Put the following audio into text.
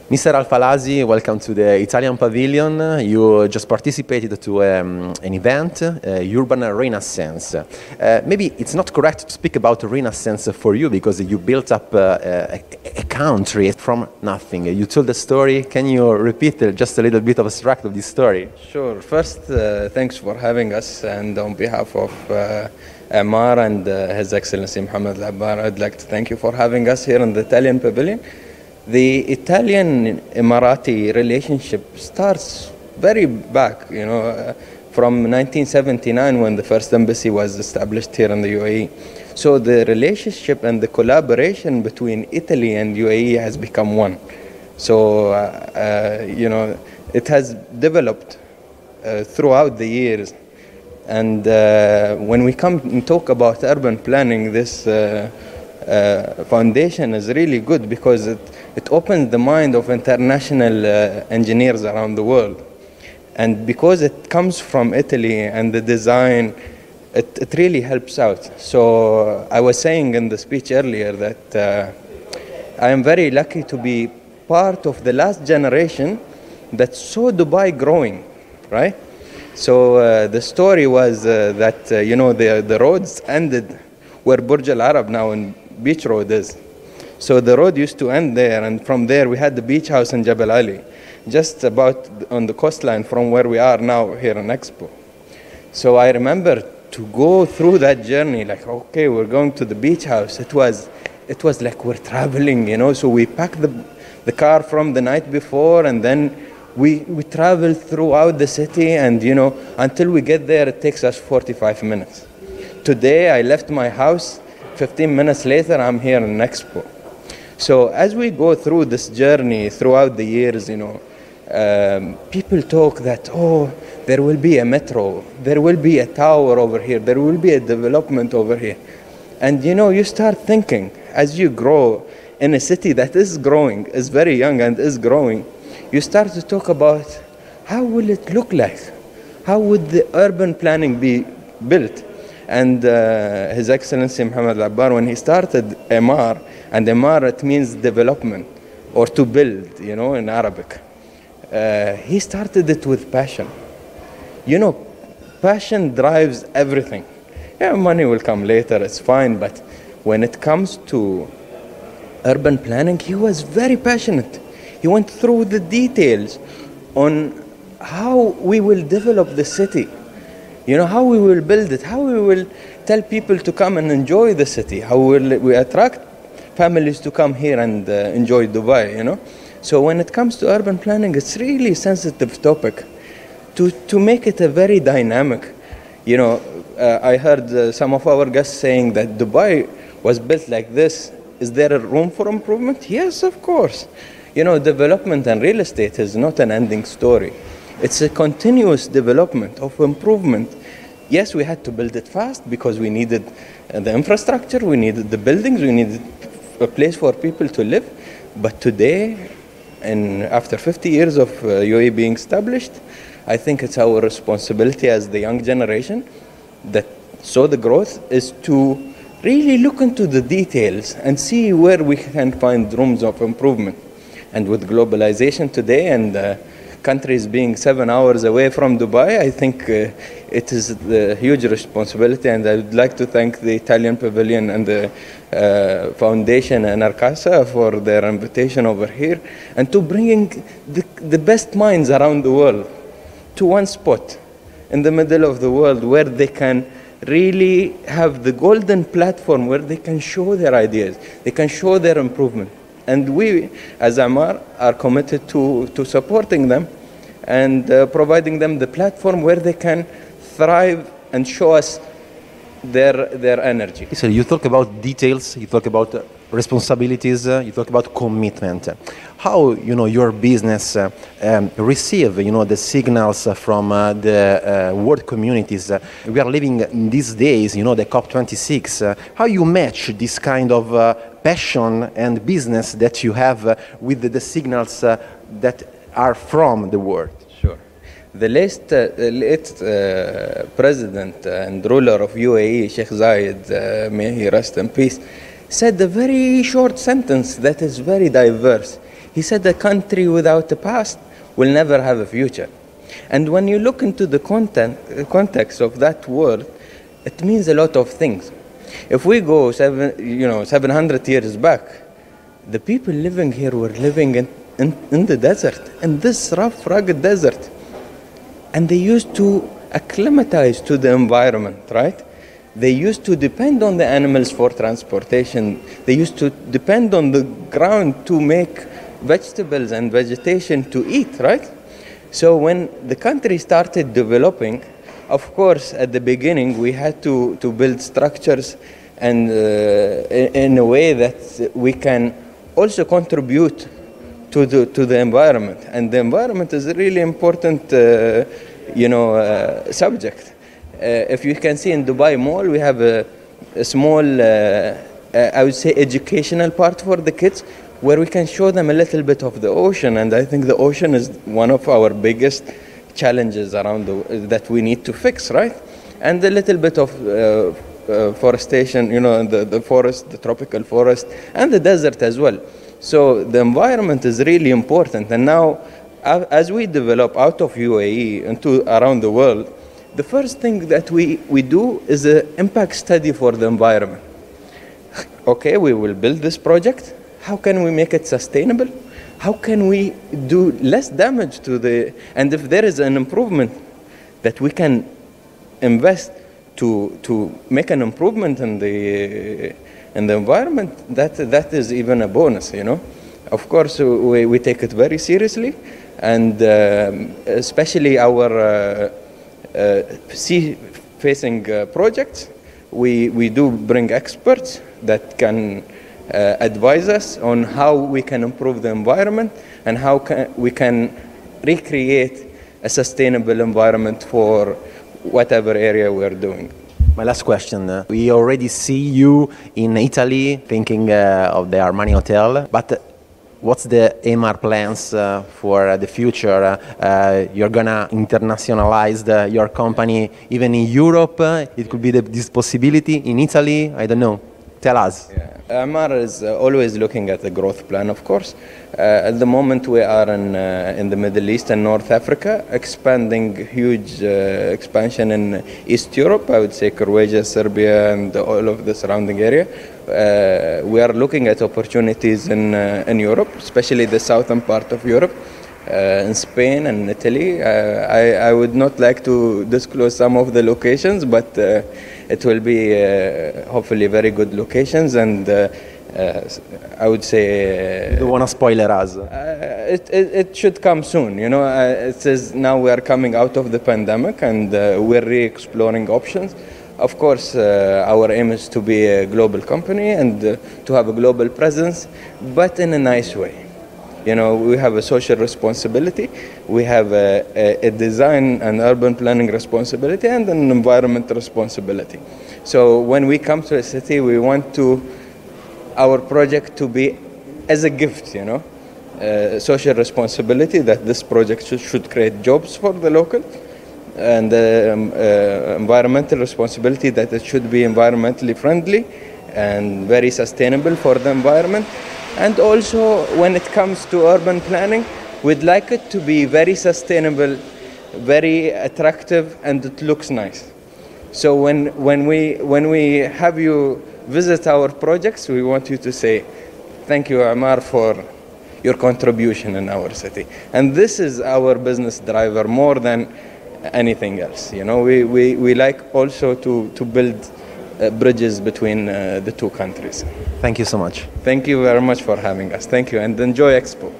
Mr. Alfalasi, welcome to the Italian Pavilion. You just participated to an event, Urban Renaissance. Maybe it's not correct to speak about Renaissance for you because you built up a country from nothing. You told the story. Can you repeat just a little bit of extract of this story? Sure. First, thanks for having us, and on behalf of Emaar and His Excellency Mohammed Al-Abbar, I'd like to thank you for having us here in the Italian Pavilion. The Italian-Emirati relationship starts very back, from 1979 when the first embassy was established here in the UAE. So the relationship and the collaboration between Italy and UAE has become one. So, it has developed throughout the years. And when we come and talk about urban planning, this foundation is really good because it opens the mind of international engineers around the world. And because it comes from Italy and the design, it really helps out. So I was saying in the speech earlier that I am very lucky to be part of the last generation that saw Dubai growing, right? So the story was that, the roads ended where Burj Al Arab now in Beach Road is. So the road used to end there, and from there we had the beach house in Jebel Ali, just about on the coastline from where we are now here in Expo. So I remember to go through that journey, like, okay, we're going to the beach house. It was like we're traveling, So we packed the car from the night before, and then we travel throughout the city, and until we get there, it takes us 45 minutes. Today, I left my house. 15 minutes later, I'm here in Expo. So as we go through this journey throughout the years, people talk that, there will be a metro, there will be a tower over here, there will be a development over here. And you start thinking, as you grow in a city that is growing, is very young and is growing, you start to talk about how will it look like? How would the urban planning be built? And His Excellency Mohammed Al-Abbar, when he started Emaar, and Emaar, it means development, or to build, in Arabic. He started it with passion. Passion drives everything. Yeah, money will come later, it's fine, but when it comes to urban planning, he was very passionate. He went through the details on how we will develop the city. How we will build it, how we will tell people to come and enjoy the city, how will we attract families to come here and enjoy Dubai, So when it comes to urban planning, it's really a sensitive topic to make it a very dynamic. I heard some of our guests saying that Dubai was built like this. Is there a room for improvement? Yes, of course. Development and real estate is not an ending story. It's a continuous development of improvement. Yes, we had to build it fast because we needed the infrastructure, we needed the buildings, we needed a place for people to live. But today, and after 50 years of UAE being established, I think it's our responsibility as the young generation that saw the growth is to really look into the details and see where we can find rooms of improvement. And with globalization today and countries being 7 hours away from Dubai, I think it is a huge responsibility, and I would like to thank the Italian Pavilion and the Foundation and Inarcassa for their invitation over here, and to bringing the best minds around the world to one spot in the middle of the world where they can really have the golden platform where they can show their ideas, they can show their improvement. And we, as Emaar, are committed to supporting them and providing them the platform where they can thrive and show us their energy. So you talk about details, you talk about responsibilities, you talk about commitment. How your business receive the signals from the world communities? We are living in these days, the COP26. How you match this kind of passion and business that you have with the signals that are from the world? Sure. The late president and ruler of UAE, Sheikh Zayed, may he rest in peace, said a very short sentence that is very diverse. He said a country without a past will never have a future. And when you look into the context of that word, it means a lot of things. If we go 700 years back, the people living here were living in the desert, in this rough, rugged desert. And they used to acclimatize to the environment, right? They used to depend on the animals for transportation. They used to depend on the ground to make vegetables and vegetation to eat, right? So when the country started developing, of course, at the beginning, we had to build structures and in a way that we can also contribute to the environment. And the environment is a really important, subject. If you can see in Dubai Mall, we have a small, I would say, educational part for the kids, where we can show them a little bit of the ocean. And I think the ocean is one of our biggest challenges around that we need to fix, right? And a little bit of forestation, the forest, the tropical forest, and the desert as well. So the environment is really important. And now, as we develop out of UAE into around the world, the first thing that we do is an impact study for the environment. Okay, we will build this project. How can we make it sustainable? How can we do less damage to and if there is an improvement that we can invest to make an improvement in the environment, that is even a bonus, Of course, we take it very seriously, and especially our sea-facing projects, we do bring experts that can advise us on how we can improve the environment and how we can recreate a sustainable environment for whatever area we're doing. My last question. We already see you in Italy thinking of the Armani Hotel, but what's the Emaar plans for the future? You're gonna internationalize your company even in Europe? It could be this possibility in Italy? I don't know. Tell us. Yeah. Emaar is always looking at the growth plan, of course. At the moment, we are in the Middle East and North Africa, expanding huge expansion in East Europe, I would say Croatia, Serbia, and all of the surrounding area. We are looking at opportunities in Europe, especially the southern part of Europe, in Spain and Italy. I would not like to disclose some of the locations, but it will be hopefully very good locations, and I would say... You don't want to spoiler us. It should come soon, It says now we are coming out of the pandemic, and we're re-exploring options. Of course, our aim is to be a global company and to have a global presence, but in a nice way. We have a social responsibility, we have a design and urban planning responsibility, and an environmental responsibility. So when we come to a city, we want our project to be as a gift, social responsibility, that this project should create jobs for the local, and environmental responsibility, that it should be environmentally friendly and very sustainable for the environment. And also, when it comes to urban planning, we'd like it to be very sustainable, very attractive, and it looks nice. So when we have you visit our projects, we want you to say, thank you, Emaar, for your contribution in our city. And this is our business driver more than anything else. We like also to build bridges between the two countries. Thank you so much. Thank you very much for having us. Thank you, and enjoy Expo.